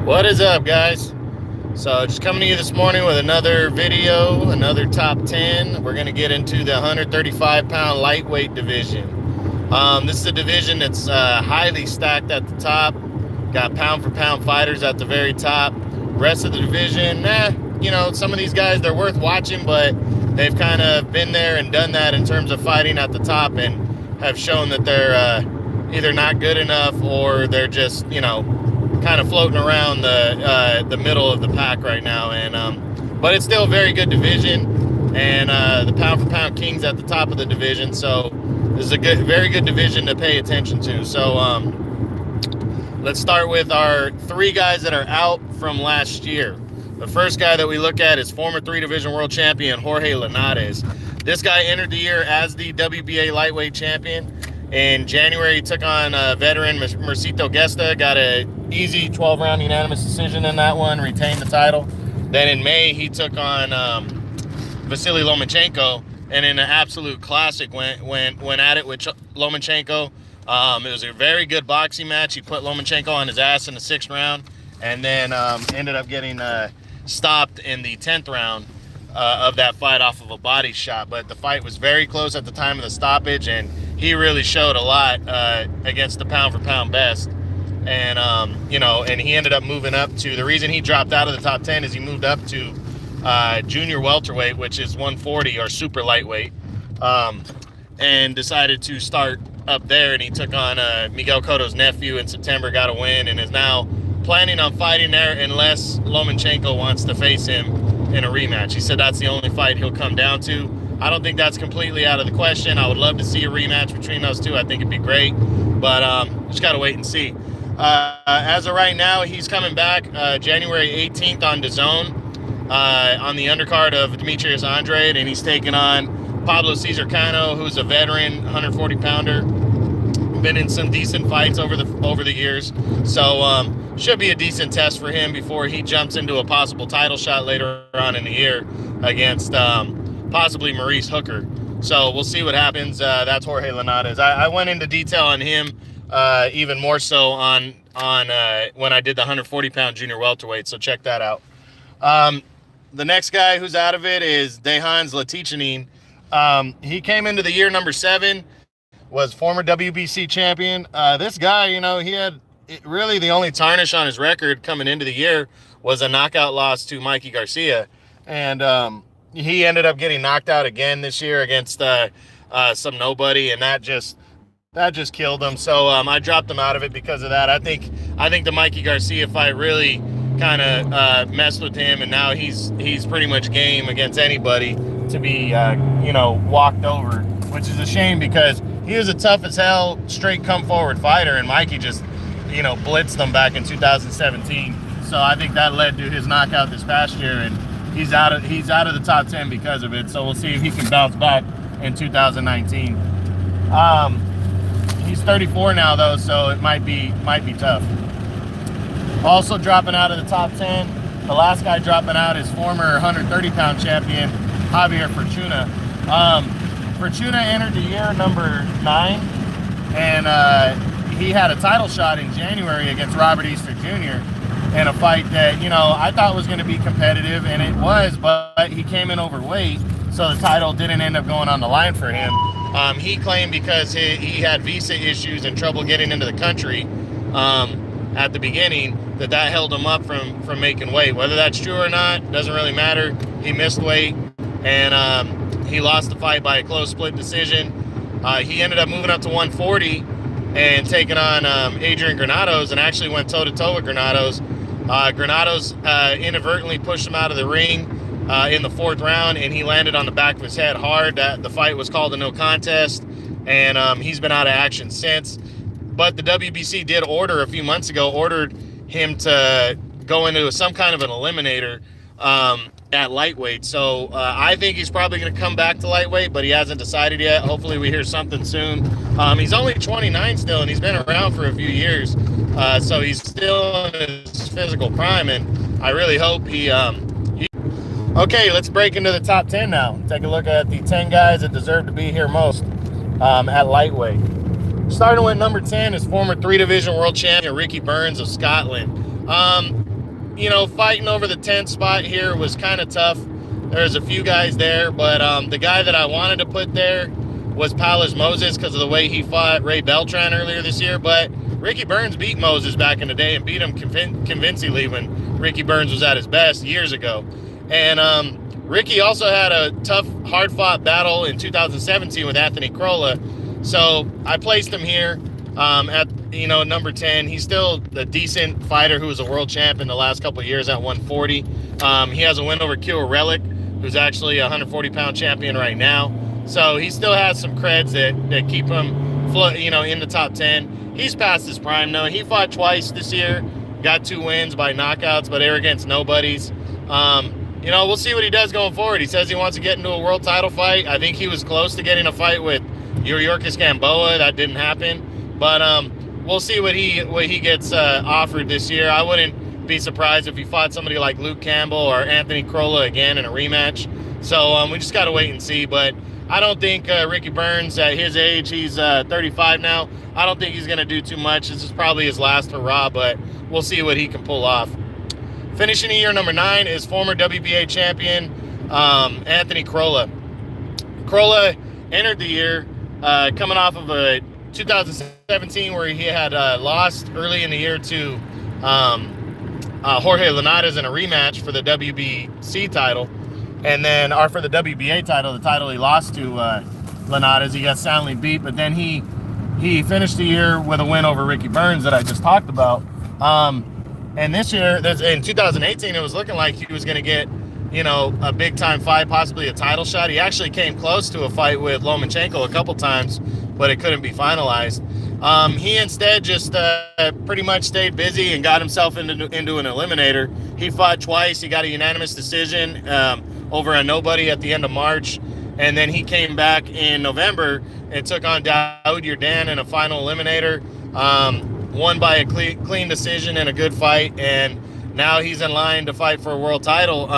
What is up, guys? So just coming to you this morning with another video, another top 10. We're going to get into the 135-pound lightweight division. This is a division that's highly stacked at the top. Got pound-for-pound fighters at the very top. Rest of the division, some of these guys, they're worth watching, but they've kind of been there and done that in terms of fighting at the top and have shown that they're either not good enough or they're just, kind of floating around the middle of the pack right now. And but it's still a very good division, and the pound for pound kings at the top of the division. So this is a very good division to pay attention to. So let's start with our three guys that are out from last year. The first guy that we look at is former 3-division world champion Jorge Linares. This guy entered the year as the WBA lightweight champion. In January, he took on veteran Mercito Gesta, got an easy 12-round unanimous decision in that one, retained the title. Then in May, he took on Vasily Lomachenko, and in an absolute classic, went at it with Lomachenko. It was a very good boxing match. He put Lomachenko on his ass in the 6th round, and then ended up getting stopped in the 10th round of that fight off of a body shot. But the fight was very close at the time of the stoppage, and he really showed a lot against the pound-for-pound best. And, and he ended up moving up to, the reason he dropped out of the top 10 is he moved up to junior welterweight, which is 140 or super lightweight, and decided to start up there. And he took on Miguel Cotto's nephew in September, got a win, and is now planning on fighting there unless Lomachenko wants to face him in a rematch. He said that's the only fight he'll come down to. I don't think that's completely out of the question. I would love to see a rematch between those two. I think it'd be great, but just got to wait and see. As of right now, he's coming back January 18th on DAZN on the undercard of Demetrius Andrade, and he's taking on Pablo Cesar Cano, who's a veteran 140-pounder, been in some decent fights over the years. So should be a decent test for him before he jumps into a possible title shot later on in the year against possibly Maurice Hooker. So we'll see what happens. That's Jorge Linares. I went into detail on him even more so on when I did the 140-pound junior welterweight, so check that out. The next guy who's out of it is Dejan Zlaticanin. He came into the year number 7, was former WBC champion. This guy, he had really the only tarnish on his record coming into the year was a knockout loss to Mikey Garcia. And he ended up getting knocked out again this year against some nobody, and that just killed him. So I dropped him out of it because of that. I think the Mikey Garcia fight really kind of messed with him, and now he's pretty much game against anybody to be walked over, which is a shame because he was a tough as hell straight come forward fighter, and Mikey just blitzed them back in 2017. So I think that led to his knockout this past year, and he's out of the top 10 because of it. So we'll see if he can bounce back in 2019. He's 34 now though, so it might be tough. Also dropping out of the top 10, the last guy dropping out is former 130-pound champion Javier Fortuna. Fortuna entered the year number 9, and he had a title shot in January against Robert Easter Jr. in a fight that, I thought was going to be competitive, and it was, but he came in overweight, so the title didn't end up going on the line for him. He claimed because he had visa issues and trouble getting into the country at the beginning, that held him up from making weight. Whether that's true or not, doesn't really matter. He missed weight, and he lost the fight by a close split decision. He ended up moving up to 140 and taking on Adrian Granados, and actually went toe-to-toe with Granados. Granados inadvertently pushed him out of the ring in the 4th round, and he landed on the back of his head hard. The fight was called a no contest, and he's been out of action since. But the WBC did ordered him to go into some kind of an eliminator at lightweight. So I think he's probably going to come back to lightweight, but he hasn't decided yet. Hopefully we hear something soon. He's only 29 still, and he's been around for a few years. So he's still in his physical prime, and I really hope he Okay, let's break into the top 10 now. Take a look at the 10 guys that deserve to be here most at lightweight. Starting with number 10 is former 3-division world champion Ricky Burns of Scotland. fighting over the 10th spot here was kind of tough. There's a few guys there, but the guy that I wanted to put there was Palis Moses because of the way he fought Ray Beltran earlier this year. But Ricky Burns beat Moses back in the day and beat him convincingly when Ricky Burns was at his best years ago. And Ricky also had a tough, hard-fought battle in 2017 with Anthony Crolla. So I placed him here at number 10. He's still a decent fighter who was a world champ in the last couple of years at 140. He has a win over Kira Relic, who's actually a 140-pound champion right now. So he still has some creds that keep him, in the top 10. He's past his prime though. He fought twice this year, got 2 wins by knockouts, but they're against nobodies. We'll see what he does going forward. He says he wants to get into a world title fight. I think he was close to getting a fight with Yuriorkis Gamboa. That didn't happen, but we'll see what he gets offered this year. I wouldn't be surprised if he fought somebody like Luke Campbell or Anthony Crolla again in a rematch. So we just got to wait and see. But I don't think Ricky Burns, at his age, he's 35 now, I don't think he's going to do too much. This is probably his last hurrah, but we'll see what he can pull off. Finishing the year number 9 is former WBA champion Anthony Crolla. Crolla entered the year coming off of a 2017 where he had lost early in the year to Jorge Linares in a rematch for the WBC title. And then, or for the WBA title, the title he lost to Linares. He got soundly beat, but then he finished the year with a win over Ricky Burns that I just talked about. And this year, in 2018, it was looking like he was going to get, a big-time fight, possibly a title shot. He actually came close to a fight with Lomachenko a couple times, but it couldn't be finalized. He instead just pretty much stayed busy and got himself into an eliminator. He fought twice. He got a unanimous decision over a nobody at the end of March. And then he came back in November and took on Daoud Yardan in a final eliminator. Won by a clean decision and a good fight. And now he's in line to fight for a world title.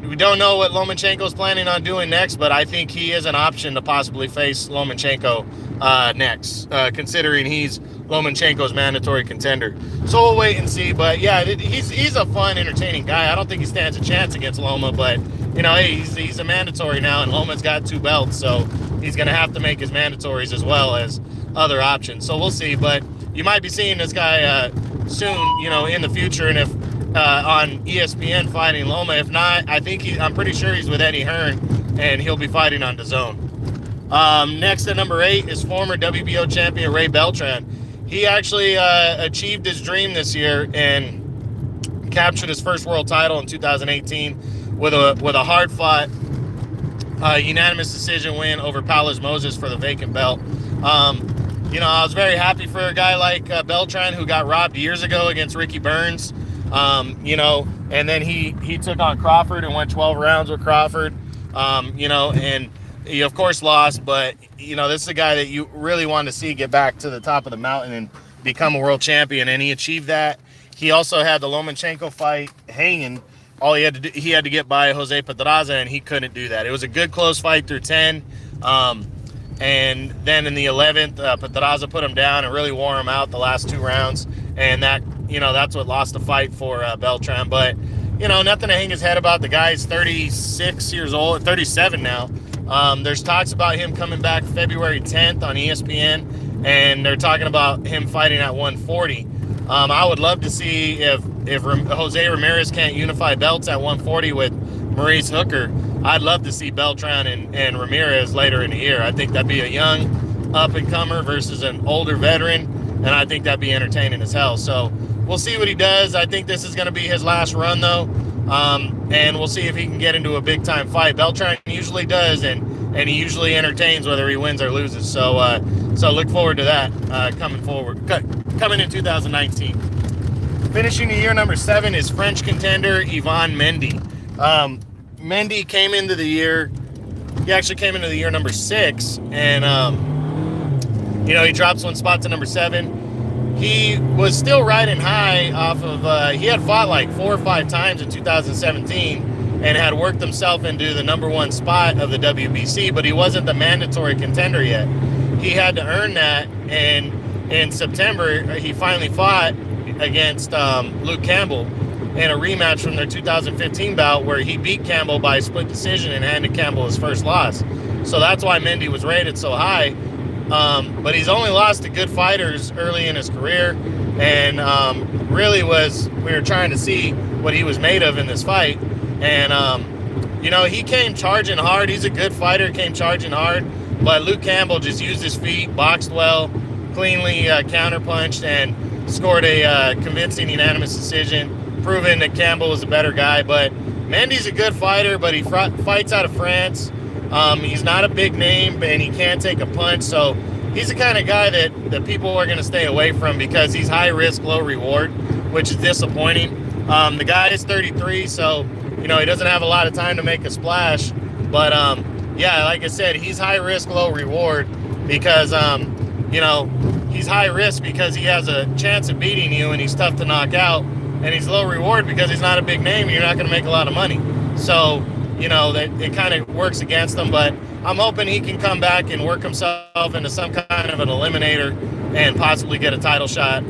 We don't know what Lomachenko's planning on doing next, but I think he is an option to possibly face Lomachenko next, considering he's Lomachenko's mandatory contender. So we'll wait and see. But yeah, he's a fun, entertaining guy. I don't think he stands a chance against Loma, but hey, he's a mandatory now, and Loma's got 2 belts, so he's going to have to make his mandatories as well as other options. So we'll see. But you might be seeing this guy soon, in the future, and if on ESPN fighting Loma. If not, I'm pretty sure he's with Eddie Hearn, and he'll be fighting on DAZN. Next at number 8 is former WBO champion Ray Beltran. He actually achieved his dream this year and captured his first world title in 2018 with a hard-fought unanimous decision win over Palis Moses for the vacant belt. I was very happy for a guy like Beltran, who got robbed years ago against Ricky Burns. And then he took on Crawford and went 12 rounds with Crawford, and he of course lost, but this is a guy that you really want to see get back to the top of the mountain and become a world champion, and he achieved that. He also had the Lomachenko fight hanging. All he had to get by Jose Pedraza, and he couldn't do that. It was a good close fight through 10. And then in the 11th, Pedraza put him down and really wore him out the last 2 rounds. And that's what lost the fight for Beltran. But, nothing to hang his head about. The guy's 36 years old, 37 now. There's talks about him coming back February 10th on ESPN, and they're talking about him fighting at 140. I would love to see if Jose Ramirez can't unify belts at 140 with Maurice Hooker. I'd love to see Beltran and Ramirez later in the year. I think that'd be a young up-and-comer versus an older veteran, and I think that'd be entertaining as hell. So we'll see what he does. I think this is going to be his last run, though, and we'll see if he can get into a big-time fight. Beltran usually does, and he usually entertains whether he wins or loses. So look forward to that coming in 2019. Finishing the year number 7 is French contender Yvan Mendy. Mendy came into the year, he actually came into the year number 6, and, he drops 1 spot to number 7. He was still riding high off of, he had fought like 4 or 5 times in 2017 and had worked himself into the number 1 spot of the WBC, but he wasn't the mandatory contender yet. He had to earn that, and in September, he finally fought against Luke Campbell, in a rematch from their 2015 bout where he beat Campbell by split decision and handed Campbell his first loss. So that's why Mendy was rated so high. But he's only lost to good fighters early in his career, and really we were trying to see what he was made of in this fight. And he came charging hard. He's a good fighter, came charging hard, but Luke Campbell just used his feet, boxed well, cleanly counterpunched, and scored a convincing unanimous decision, proving that Campbell was a better guy. But Mendy's a good fighter, but he fights out of France. He's not a big name, and he can't take a punch, so he's the kind of guy that people are going to stay away from because he's high risk, low reward, which is disappointing. The guy is 33, so he doesn't have a lot of time to make a splash. But like I said, he's high risk, low reward because he's high risk because he has a chance of beating you and he's tough to knock out, and he's low reward because he's not a big name and you're not going to make a lot of money. So that it kind of works against him, but I'm hoping he can come back and work himself into some kind of an eliminator and possibly get a title shot,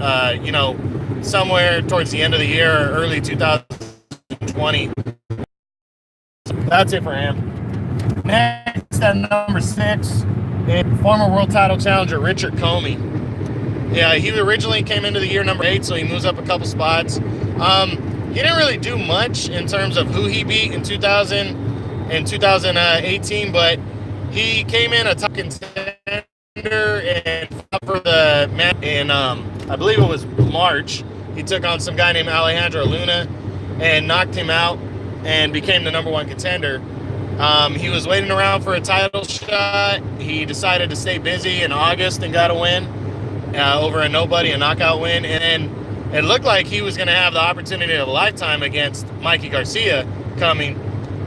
somewhere towards the end of the year or early 2020. That's it for him. Next at number 6, former world title challenger Richard Comey. Yeah, he originally came into the year number 8, so he moves up a couple spots. He didn't really do much in terms of who he beat in 2018, but he came in a top contender and fought for the match in, I believe it was March. He took on some guy named Alejandro Luna and knocked him out and became the number 1 contender. He was waiting around for a title shot. He decided to stay busy in August and got a win over a nobody, a knockout win, and then it looked like he was going to have the opportunity of a lifetime against Mikey Garcia coming.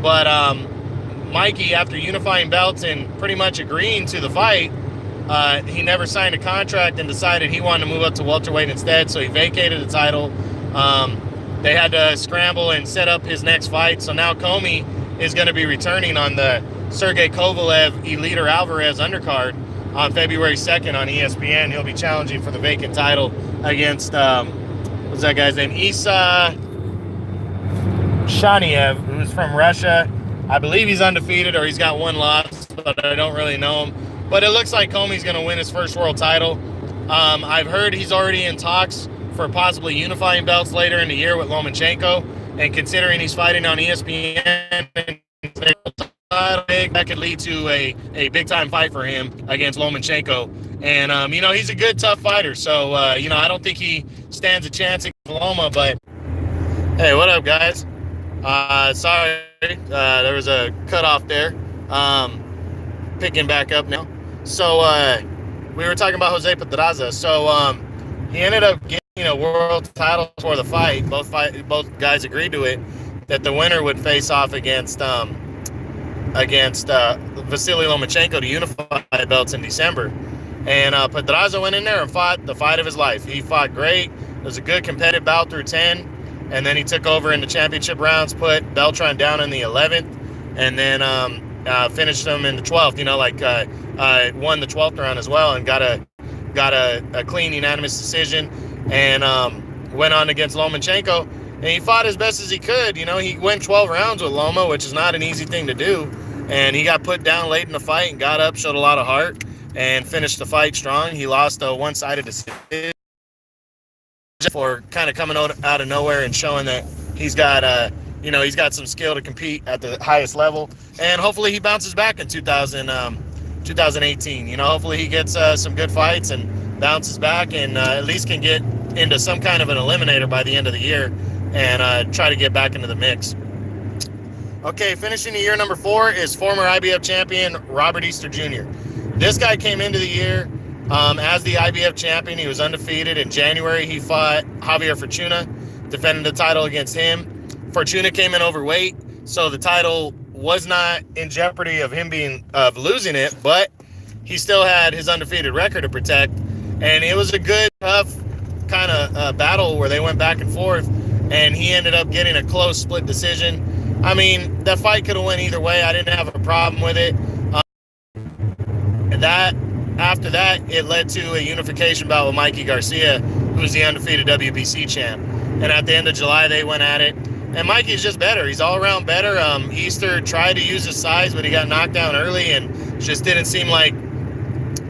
But Mikey, after unifying belts and pretty much agreeing to the fight, he never signed a contract and decided he wanted to move up to welterweight instead, so he vacated the title. They had to scramble and set up his next fight, so now Comey is going to be returning on the Sergey Kovalev Eliter Alvarez undercard on February 2nd on ESPN. He'll be challenging for the vacant title against what's that guy's name? Isa Shaniev, who's from Russia. I believe he's undefeated or he's got 1 loss, but I don't really know him. But it looks like Comey's going to win his first world title. I've heard he's already in talks for possibly unifying belts later in the year with Lomachenko, and considering he's fighting on ESPN, that could lead to a big-time fight for him against Lomachenko. And, he's a good, tough fighter. So, I don't think he stands a chance against Loma. But, hey, what up, guys? Sorry, there was a cutoff there. Picking back up now. So, we were talking about Jose Pedraza. So, he ended up getting a world title for the fight. Both guys agreed to it, that the winner would face off against Vasily Lomachenko to unify belts in December. And Pedraza went in there and fought the fight of his life. He fought great. It was a good competitive bout through 10. And then he took over in the championship rounds, put Beltran down in the 11th, and then finished him in the 12th. Won the 12th round as well and got a clean unanimous decision, and went on against Lomachenko. And he fought as best as he could. He went 12 rounds with Loma, which is not an easy thing to do. And he got put down late in the fight and got up, showed a lot of heart, and finished the fight strong. He lost a one-sided decision for kind of coming out of nowhere and showing that he's got he's got some skill to compete at the highest level. And hopefully he bounces back in 2018. Hopefully he gets some good fights and bounces back and at least can get into some kind of an eliminator by the end of the year and try to get back into the mix. Okay, finishing the year number 4 is former IBF champion Robert Easter Jr. This guy came into the year as the IBF champion. He was undefeated. In January, he fought Javier Fortuna, defended the title against him. Fortuna came in overweight, so the title was not in jeopardy of him losing it, but he still had his undefeated record to protect. And it was a good, tough kind of battle where they went back and forth, and he ended up getting a close split decision. I mean, that fight could have went either way. I didn't have a problem with it. After that, it led to a unification bout with Mikey Garcia, who's the undefeated WBC champ. and at the end of July they went at it. And Mikey's just better. He's all around better. Easter tried to use his size, but he got knocked down early and just didn't seem like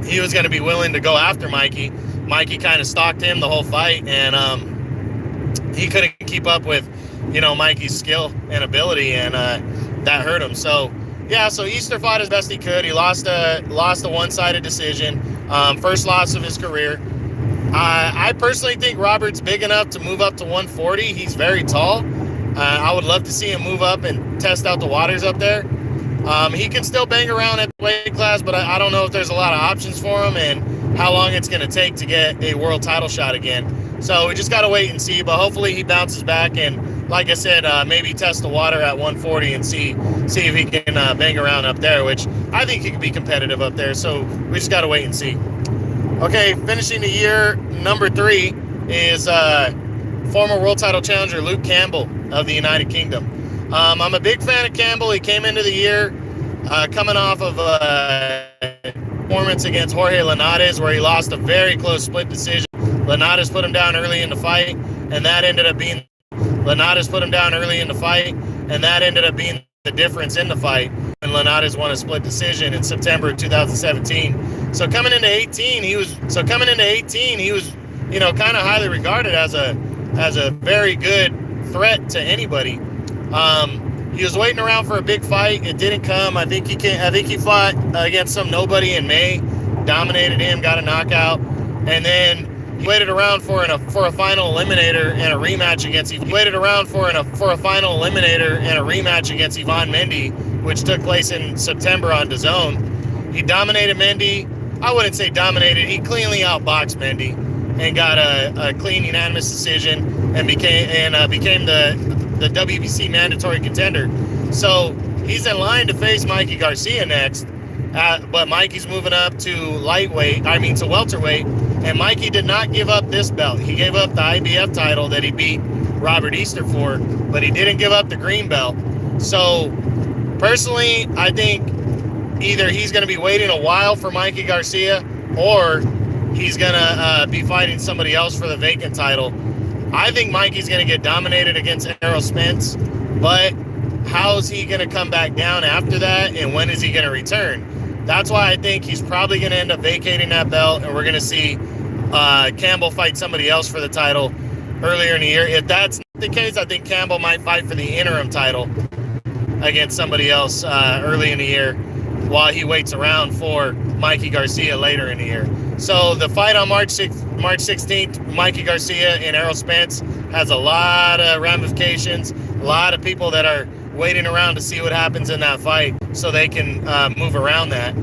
he was going to be willing to go after Mikey. Mikey kind of stalked him the whole fight, and he couldn't keep up with, Mikey's skill and ability, and that hurt him. So, yeah, so Easter fought as best he could. He lost a one-sided decision, first loss of his career. I personally think Robert's big enough to move up to 140. He's very tall. I would love to see him move up and test out the waters up there. He can still bang around at the weight class, but I don't know if there's a lot of options for him and how long it's going to take to get a world title shot again. So we just got to wait and see, but hopefully he bounces back and, like I said, maybe test the water at 140 and see if he can bang around up there, which I think he could be competitive up there. So we just got to wait and see. Okay, finishing the year, number 3 is former world title challenger Luke Campbell of the United Kingdom. I'm a big fan of Campbell. He came into the year coming off of a performance against Jorge Linares where he lost a very close split decision. Linares put him down early in the fight, and that ended up being the difference in the fight. And Linares won a split decision in September of 2017. So coming into 18, he was kind of highly regarded as a very good threat to anybody. He was waiting around for a big fight. It didn't come. I think he fought against some nobody in May, dominated him, got a knockout, and then he waited around for a final eliminator and a rematch against. He waited around for a final eliminator and a rematch against Ivan Mendy, which took place in September on DAZN. He dominated Mendy. I wouldn't say dominated. He cleanly outboxed Mendy and got a clean unanimous decision and became the WBC mandatory contender. So he's in line to face Mikey Garcia next, but Mikey's moving up to welterweight, and Mikey did not give up this belt. He gave up the IBF title that he beat Robert Easter for, but he didn't give up the green belt. So personally, I think either he's going to be waiting a while for Mikey Garcia, or he's going to be fighting somebody else for the vacant title. I think Mikey's going to get dominated against Errol Spence, but how's he going to come back down after that, and when is he going to return? That's why I think he's probably going to end up vacating that belt, and we're going to see Campbell fight somebody else for the title earlier in the year. If that's not the case, I think Campbell might fight for the interim title against somebody else early in the year while he waits around for Mikey Garcia later in the year. So the fight on March 16th, Mikey Garcia and Errol Spence, has a lot of ramifications, a lot of people that are waiting around to see what happens in that fight so they can move around that.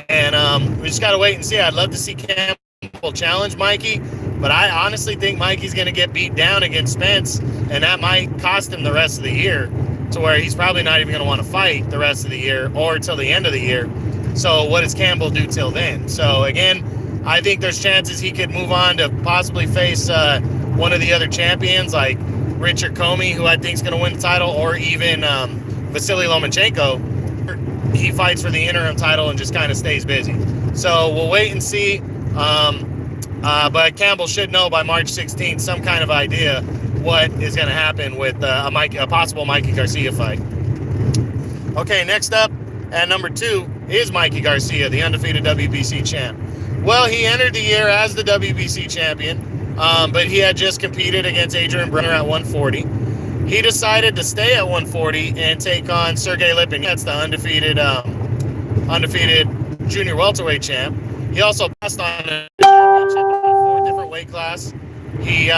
And we just got to wait and see. I'd love to see Campbell challenge Mikey, but I honestly think Mikey's going to get beat down against Spence, and that might cost him the rest of the year, to where he's probably not even going to want to fight the rest of the year or till the end of the year. So what does Campbell do till then? So again, I think there's chances he could move on to possibly face one of the other champions like Richard Comey, who I think is going to win the title, or even Vasily Lomachenko. He fights for the interim title and just kind of stays busy. So we'll wait and see. But Campbell should know by March 16th some kind of idea what is going to happen with a possible Mikey Garcia fight. Okay, next up at number 2 is Mikey Garcia, the undefeated WBC champ. Well, he entered the year as the WBC champion, but he had just competed against Adrian Brenner at 140. He decided to stay at 140 and take on Sergey Lipin. That's the undefeated junior welterweight champ. He also passed on a championship in a 4 different weight class. He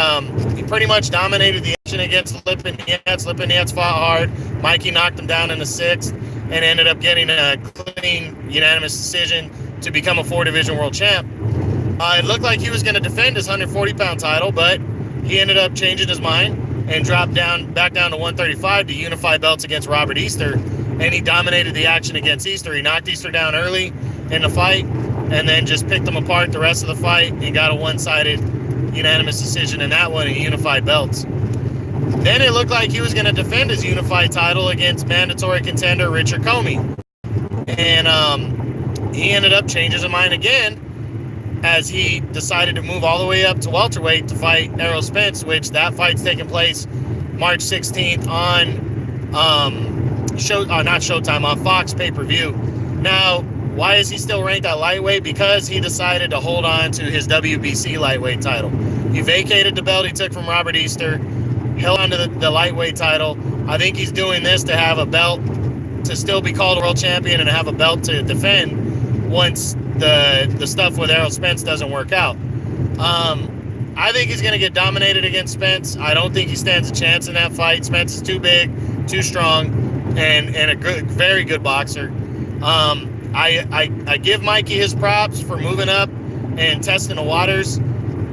pretty much dominated the action against Lipinets. Lipinets fought hard. Mikey knocked him down in the 6th and ended up getting a clean unanimous decision to become a 4-division world champ. It looked like he was going to defend his 140-pound title, but he ended up changing his mind and dropped back down to 135 to unify belts against Robert Easter, and he dominated the action against Easter. He knocked Easter down early in the fight and then just picked him apart the rest of the fight and got a one-sided unanimous decision in that one and unified belts. Then it looked like he was going to defend his unified title against mandatory contender Richard Comey, and he ended up changing his mind again as he decided to move all the way up to welterweight to fight Errol Spence, which that fight's taking place March 16th on not Showtime, on Fox pay-per-view. Now, why is he still ranked at lightweight? Because he decided to hold on to his WBC lightweight title. He vacated the belt he took from Robert Easter, held on to the lightweight title. I think he's doing this to have a belt, to still be called a world champion and have a belt to defend once the stuff with Errol Spence doesn't work out. I think he's going to get dominated against Spence. I don't think he stands a chance in that fight. Spence is too big, too strong, and a good, very good boxer. I give Mikey his props for moving up and testing the waters,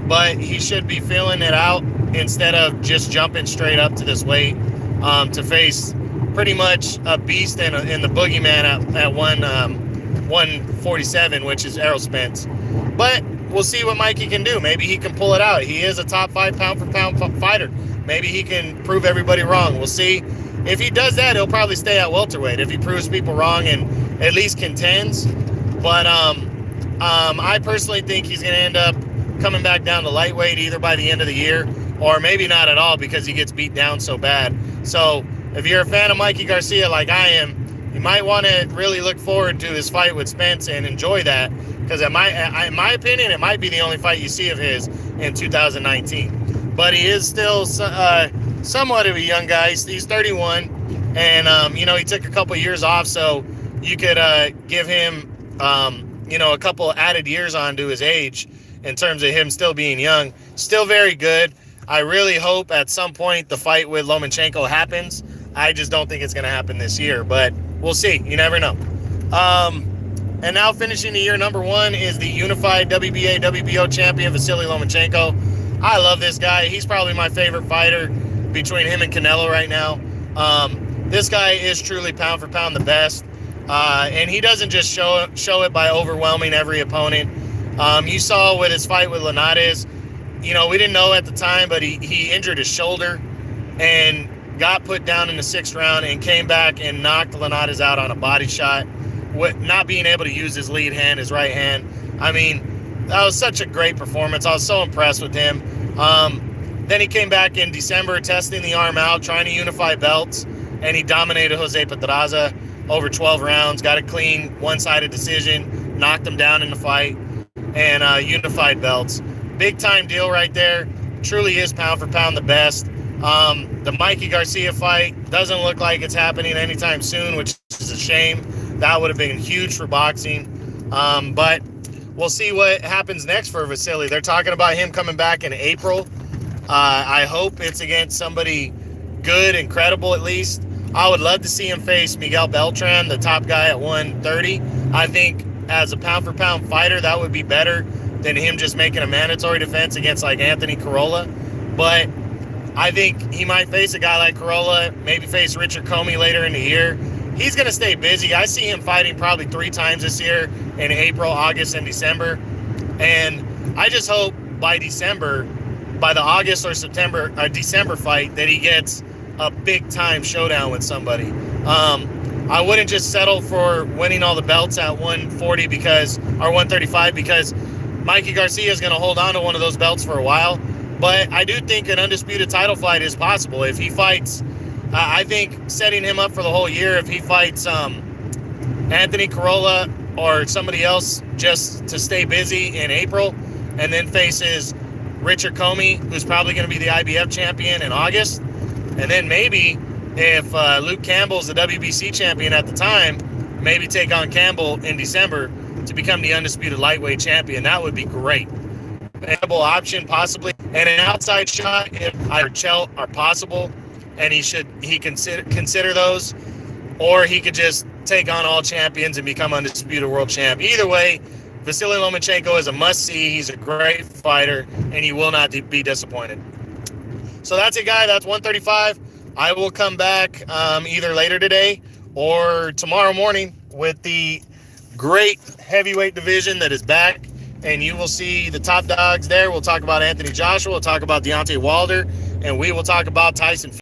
but he should be feeling it out instead of just jumping straight up to this weight to face pretty much a beast and the boogeyman at 147, which is Errol Spence. But we'll see what Mikey can do. Maybe he can pull it out. He is a top 5 pound-for-pound fighter. Maybe he can prove everybody wrong. We'll see. If he does that, he'll probably stay at welterweight if he proves people wrong and at least contends. But I personally think he's going to end up coming back down to lightweight either by the end of the year or maybe not at all because he gets beat down so bad. So if you're a fan of Mikey Garcia like I am, you might want to really look forward to his fight with Spence and enjoy that, because in my opinion, it might be the only fight you see of his in 2019. But he is still somewhat of a young guy. He's 31, and he took a couple of years off, so you could give him a couple added years onto his age in terms of him still being young. Still very good. I really hope at some point the fight with Lomachenko happens. I just don't think it's going to happen this year, but we'll see. You never know. And now finishing the year number 1 is the unified WBA, WBO champion, Vasily Lomachenko. I love this guy. He's probably my favorite fighter between him and Canelo right now. This guy is truly pound for pound the best. And he doesn't just show it by overwhelming every opponent. You saw with his fight with Linares, we didn't know at the time, but he injured his shoulder and got put down in the 6th round and came back and knocked Linares out on a body shot, with not being able to use his lead hand, his right hand. I mean, that was such a great performance. I was so impressed with him. Then he came back in December, testing the arm out, trying to unify belts, and he dominated Jose Pedraza over 12 rounds, got a clean one-sided decision, knocked him down in the fight, and unified belts. Big-time deal right there. Truly is pound for pound the best. The Mikey Garcia fight doesn't look like it's happening anytime soon, which is a shame. That would have been huge for boxing. But we'll see what happens next for Vasily. They're talking about him coming back in April. I hope it's against somebody good and credible at least. I would love to see him face Miguel Beltran, the top guy at 130. I think as a pound-for-pound fighter, that would be better than him just making a mandatory defense against like Anthony Corolla. But I think he might face a guy like Corolla, maybe face Richard Comey later in the year. He's going to stay busy. I see him fighting probably 3 times this year in April, August, and December. And I just hope by December, by the August or December fight, that he gets a big-time showdown with somebody. I wouldn't just settle for winning all the belts at 140 or 135 because Mikey Garcia is going to hold on to one of those belts for a while. But I do think an undisputed title fight is possible. If he fights, I think setting him up for the whole year, if he fights Anthony Corolla or somebody else just to stay busy in April, and then faces Richard Comey, who's probably going to be the IBF champion in August, and then maybe if Luke Campbell's the WBC champion at the time, maybe take on Campbell in December to become the undisputed lightweight champion. That would be great. Viable option possibly, and an outside shot if either Chelt are possible, and he consider those, or he could just take on all champions and become undisputed world champ. Either way, Vasily Lomachenko is a must-see. He's a great fighter, and he will not be disappointed. So that's it, guy. That's 135. I will come back either later today or tomorrow morning with the great heavyweight division that is back, and you will see the top dogs there. We'll talk about Anthony Joshua. We'll talk about Deontay Wilder, and we will talk about Tyson